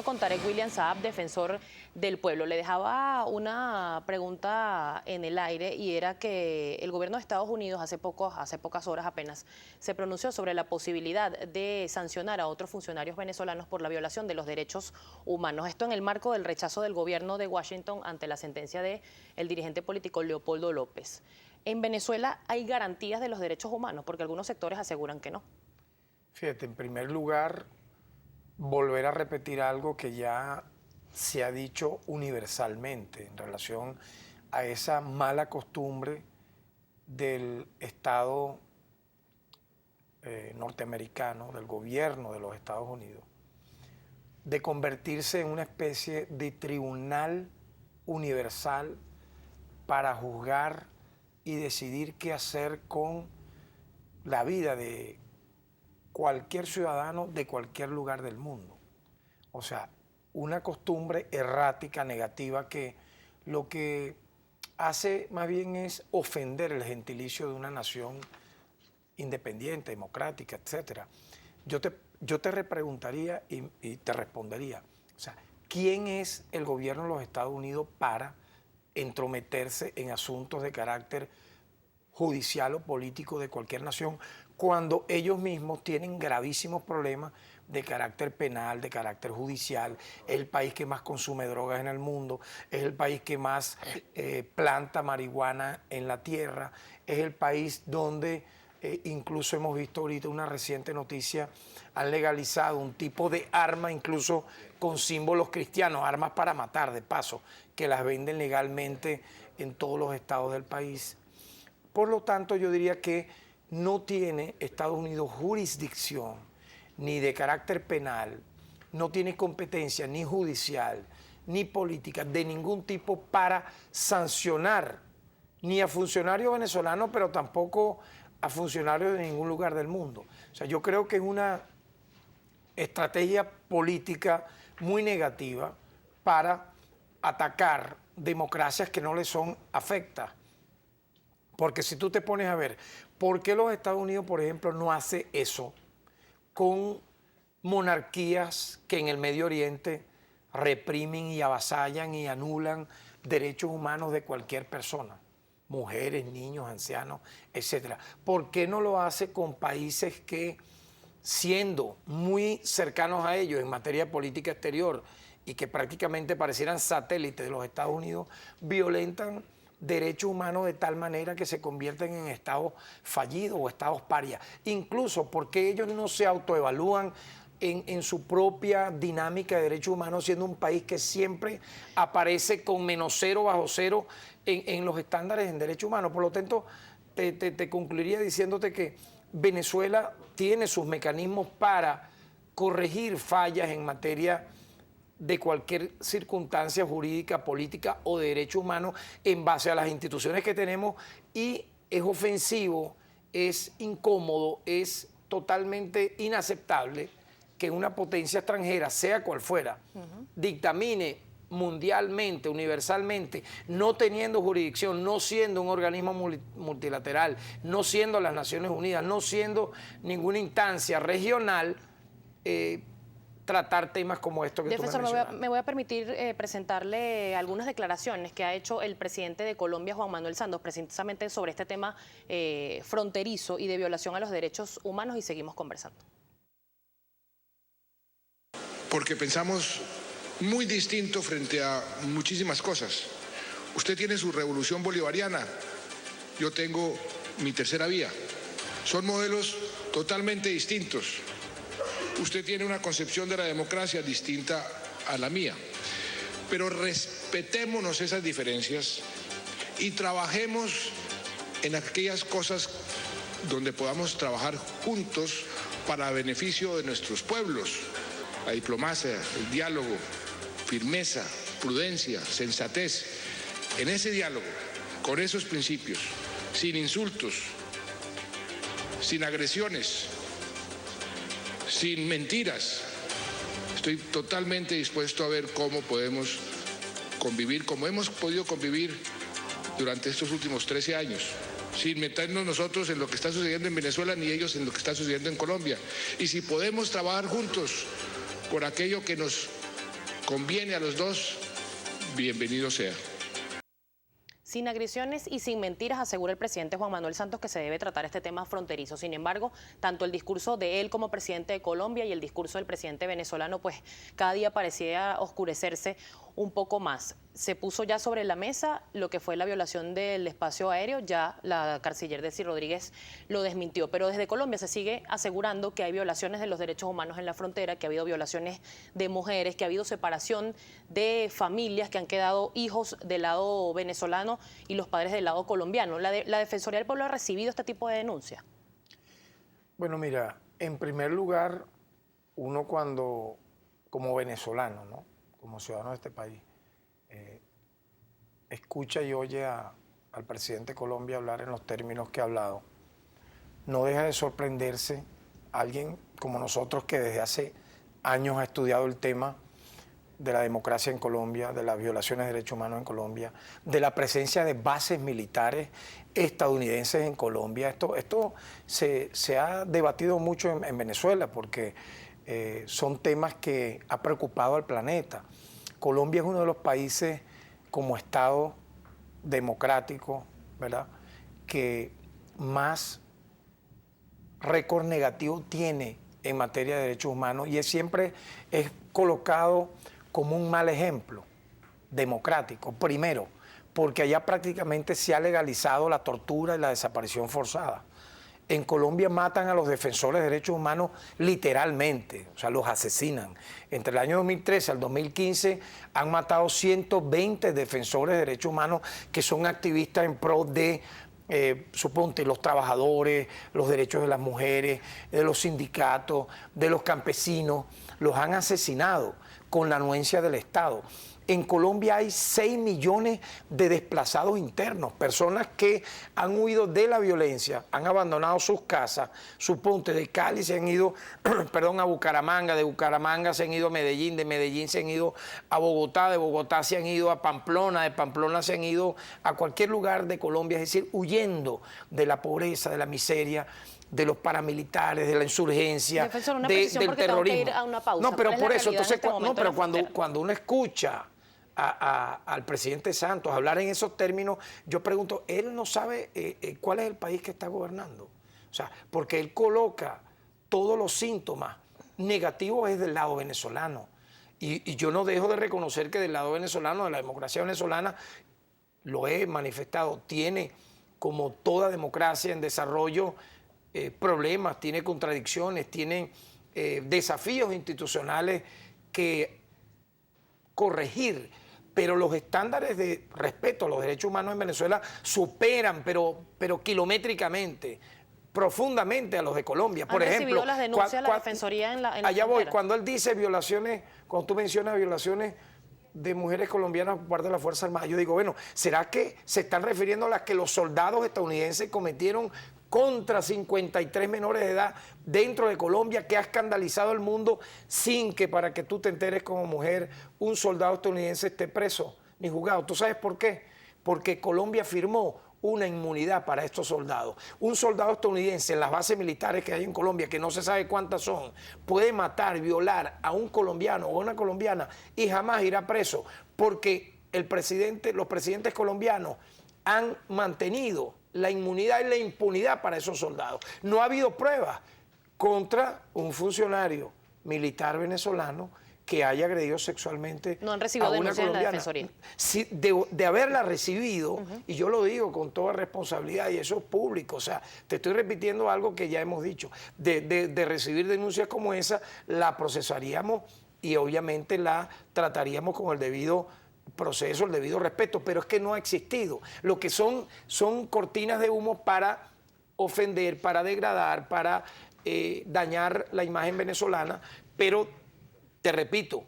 Con Tarek William Saab, defensor del pueblo. Le dejaba una pregunta en el aire y era que el gobierno de Estados Unidos hace pocas horas apenas se pronunció sobre la posibilidad de sancionar a otros funcionarios venezolanos por la violación de los derechos humanos. Esto en el marco del rechazo del gobierno de Washington ante la sentencia del dirigente político Leopoldo López. ¿En Venezuela hay garantías de los derechos humanos? Porque algunos sectores aseguran que no. Fíjate, en primer lugar, volver a repetir algo que ya se ha dicho universalmente en relación a esa mala costumbre del Estado norteamericano, del gobierno de los Estados Unidos, de convertirse en una especie de tribunal universal para juzgar y decidir qué hacer con la vida de cualquier ciudadano de cualquier lugar del mundo. O sea, una costumbre errática, negativa, que lo que hace más bien es ofender el gentilicio de una nación independiente, democrática, etc. Yo te repreguntaría y te respondería, o sea, ¿quién es el gobierno de los Estados Unidos para entrometerse en asuntos de carácter judicial o político de cualquier nación, cuando ellos mismos tienen gravísimos problemas de carácter penal, de carácter judicial? Es el país que más consume drogas en el mundo, es el país que más planta marihuana en la tierra, es el país donde incluso hemos visto ahorita una reciente noticia, han legalizado un tipo de arma incluso con símbolos cristianos, armas para matar de paso, que las venden legalmente en todos los estados del país. Por lo tanto, yo diría que no tiene Estados Unidos jurisdicción ni de carácter penal, no tiene competencia ni judicial, ni política de ningún tipo para sancionar ni a funcionarios venezolanos, pero tampoco a funcionarios de ningún lugar del mundo. O sea, yo creo que es una estrategia política muy negativa para atacar democracias que no le son afectas. Porque si tú te pones a ver, ¿por qué los Estados Unidos, por ejemplo, no hace eso con monarquías que en el Medio Oriente reprimen y avasallan y anulan derechos humanos de cualquier persona? Mujeres, niños, ancianos, etcétera. ¿Por qué no lo hace con países que, siendo muy cercanos a ellos en materia de política exterior y que prácticamente parecieran satélites de los Estados Unidos, violentan derechos humanos de tal manera que se convierten en estados fallidos o estados parias? Incluso porque ellos no se autoevalúan en su propia dinámica de derechos humanos, siendo un país que siempre aparece con -0 bajo cero en los estándares en derechos humanos. Por lo tanto, te concluiría diciéndote que Venezuela tiene sus mecanismos para corregir fallas en materia de cualquier circunstancia jurídica, política o de derechos humanos en base a las instituciones que tenemos, y es ofensivo, es incómodo, es totalmente inaceptable que una potencia extranjera, sea cual fuera, dictamine mundialmente, universalmente, no teniendo jurisdicción, no siendo un organismo multilateral, no siendo las Naciones Unidas, no siendo ninguna instancia regional, tratar temas como estos que Defensor, tú me mencionas. me voy a permitir presentarle algunas declaraciones que ha hecho el presidente de Colombia, Juan Manuel Santos, precisamente sobre este tema fronterizo y de violación a los derechos humanos, y seguimos conversando. Porque pensamos muy distinto frente a muchísimas cosas. Usted tiene su revolución bolivariana, yo tengo mi tercera vía. Son modelos totalmente distintos. Usted tiene una concepción de la democracia distinta a la mía. Pero respetémonos esas diferencias y trabajemos en aquellas cosas donde podamos trabajar juntos para beneficio de nuestros pueblos. La diplomacia, el diálogo, firmeza, prudencia, sensatez. En ese diálogo, con esos principios, sin insultos, sin agresiones, sin mentiras, estoy totalmente dispuesto a ver cómo podemos convivir, como hemos podido convivir durante estos últimos 13 años, sin meternos nosotros en lo que está sucediendo en Venezuela ni ellos en lo que está sucediendo en Colombia. Y si podemos trabajar juntos por aquello que nos conviene a los dos, bienvenido sea. Sin agresiones y sin mentiras, asegura el presidente Juan Manuel Santos que se debe tratar este tema fronterizo. Sin embargo, tanto el discurso de él como presidente de Colombia y el discurso del presidente venezolano, pues cada día parecía oscurecerse un poco más. Se puso ya sobre la mesa lo que fue la violación del espacio aéreo, ya la canciller Delcy Rodríguez lo desmintió, pero desde Colombia se sigue asegurando que hay violaciones de los derechos humanos en la frontera, que ha habido violaciones de mujeres, que ha habido separación de familias, que han quedado hijos del lado venezolano y los padres del lado colombiano. ¿La Defensoría del Pueblo ha recibido este tipo de denuncias? Bueno, mira, en primer lugar, uno cuando, como venezolano, ¿no?, como ciudadano de este país, escucha y oye al presidente de Colombia hablar en los términos que ha hablado, no deja de sorprenderse alguien como nosotros que desde hace años ha estudiado el tema de la democracia en Colombia, de las violaciones de derechos humanos en Colombia, de la presencia de bases militares estadounidenses en Colombia. Esto se ha debatido mucho en Venezuela porque son temas que ha preocupado al planeta. Colombia es uno de los países como Estado democrático, ¿verdad?, que más récord negativo tiene en materia de derechos humanos y siempre es colocado como un mal ejemplo democrático. Primero, porque allá prácticamente se ha legalizado la tortura y la desaparición forzada. En Colombia matan a los defensores de derechos humanos literalmente, o sea, los asesinan. Entre el año 2013 al 2015 han matado 120 defensores de derechos humanos que son activistas en pro de, suponte, los trabajadores, los derechos de las mujeres, de los sindicatos, de los campesinos. Los han asesinado con la anuencia del Estado. En Colombia hay 6 millones de desplazados internos, personas que han huido de la violencia, han abandonado sus casas, suponte, de Cali se han ido, perdón, a Bucaramanga, de Bucaramanga se han ido a Medellín, de Medellín se han ido a Bogotá, de Bogotá se han ido a Pamplona, de Pamplona se han ido a cualquier lugar de Colombia, es decir, huyendo de la pobreza, de la miseria, de los paramilitares, de la insurgencia, Defensor, del terrorismo. Tengo que ir a una pausa. No, pero por eso, entonces, no, pero cuando uno escucha al presidente Santos hablar en esos términos, yo pregunto, él no sabe cuál es el país que está gobernando. O sea, porque él coloca todos los síntomas negativos es del lado venezolano. Y yo no dejo de reconocer que del lado venezolano, de la democracia venezolana, lo he manifestado, tiene, como toda democracia en desarrollo, problemas, tiene contradicciones, tiene desafíos institucionales que corregir, pero los estándares de respeto a los derechos humanos en Venezuela superan, pero kilométricamente, profundamente a los de Colombia. Por ejemplo, las denuncias de la Defensoría en la allá voy, frontera. cuando él dice violaciones, cuando tú mencionas violaciones de mujeres colombianas por parte de la Fuerza Armada, yo digo, bueno, ¿será que se están refiriendo a las que los soldados estadounidenses cometieron contra 53 menores de edad dentro de Colombia, que ha escandalizado al mundo sin que, para que tú te enteres como mujer, un soldado estadounidense esté preso ni juzgado? ¿Tú sabes por qué? Porque Colombia firmó una inmunidad para estos soldados. Un soldado estadounidense en las bases militares que hay en Colombia, que no se sabe cuántas son, puede matar, violar a un colombiano o una colombiana y jamás irá preso, porque los presidentes colombianos han mantenido la inmunidad y la impunidad para esos soldados. No ha habido pruebas contra un funcionario militar venezolano que haya agredido sexualmente no han recibido a una denuncia colombiana. en la Defensoría. Sí, de haberla recibido, y yo lo digo con toda responsabilidad, y eso es público, o sea, te estoy repitiendo algo que ya hemos dicho, de recibir denuncias como esa, la procesaríamos y obviamente la trataríamos con el debido proceso, el debido respeto, pero es que no ha existido. Lo que son cortinas de humo para ofender, para degradar, para dañar la imagen venezolana, pero te repito,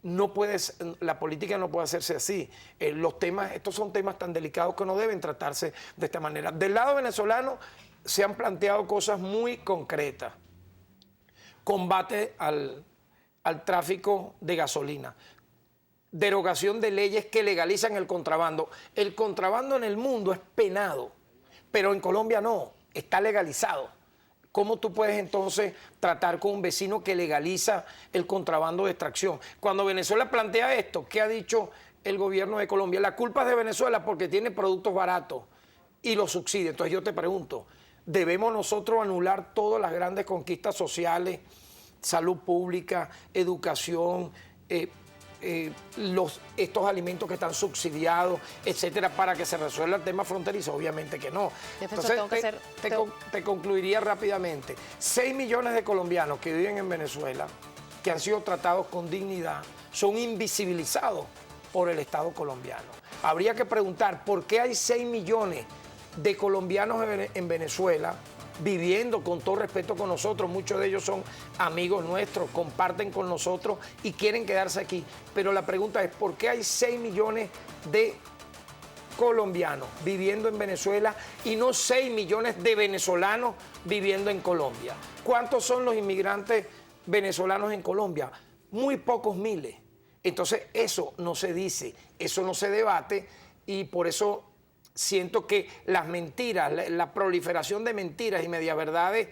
la política no puede hacerse así. Estos son temas tan delicados que no deben tratarse de esta manera. Del lado venezolano se han planteado cosas muy concretas. Combate al tráfico de gasolina. Derogación de leyes que legalizan el contrabando. El contrabando en el mundo es penado, pero en Colombia no, está legalizado. ¿Cómo tú puedes entonces tratar con un vecino que legaliza el contrabando de extracción? Cuando Venezuela plantea esto, ¿qué ha dicho el gobierno de Colombia? La culpa es de Venezuela porque tiene productos baratos y los subsidia. Entonces yo te pregunto, ¿debemos nosotros anular todas las grandes conquistas sociales, salud pública, educación, estos alimentos que están subsidiados, etcétera, para que se resuelva el tema fronterizo? Obviamente que no. Defensor, Entonces, te concluiría rápidamente. 6 millones de colombianos que viven en Venezuela, que han sido tratados con dignidad, son invisibilizados por el Estado colombiano. Habría que preguntar por qué hay 6 millones de colombianos en Venezuela viviendo con todo respeto con nosotros. Muchos de ellos son amigos nuestros, comparten con nosotros y quieren quedarse aquí. Pero la pregunta es, ¿por qué hay 6 millones de colombianos viviendo en Venezuela y no 6 millones de venezolanos viviendo en Colombia? ¿Cuántos son los inmigrantes venezolanos en Colombia? Muy pocos miles. Entonces eso no se dice, eso no se debate, y por eso siento que las mentiras, la proliferación de mentiras y mediaverdades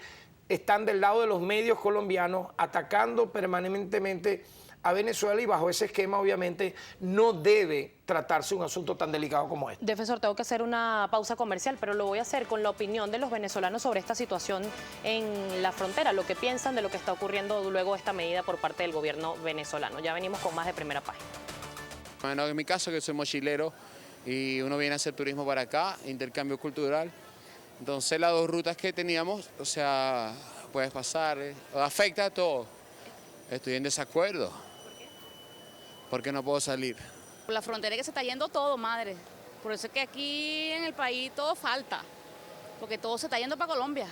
están del lado de los medios colombianos, atacando permanentemente a Venezuela, y bajo ese esquema obviamente no debe tratarse un asunto tan delicado como este. Defensor, tengo que hacer una pausa comercial, pero lo voy a hacer con la opinión de los venezolanos sobre esta situación en la frontera, lo que piensan de lo que está ocurriendo luego de esta medida por parte del gobierno venezolano. Ya venimos con más de Primera Página. Bueno, en mi caso, que soy mochilero y uno viene a hacer turismo para acá, intercambio cultural. Entonces las dos rutas que teníamos, o sea, puedes pasar, afecta a todo. Estoy en desacuerdo. Porque no puedo salir. Por la frontera que se está yendo todo, madre. Por eso es que aquí en el país todo falta, porque todo se está yendo para Colombia.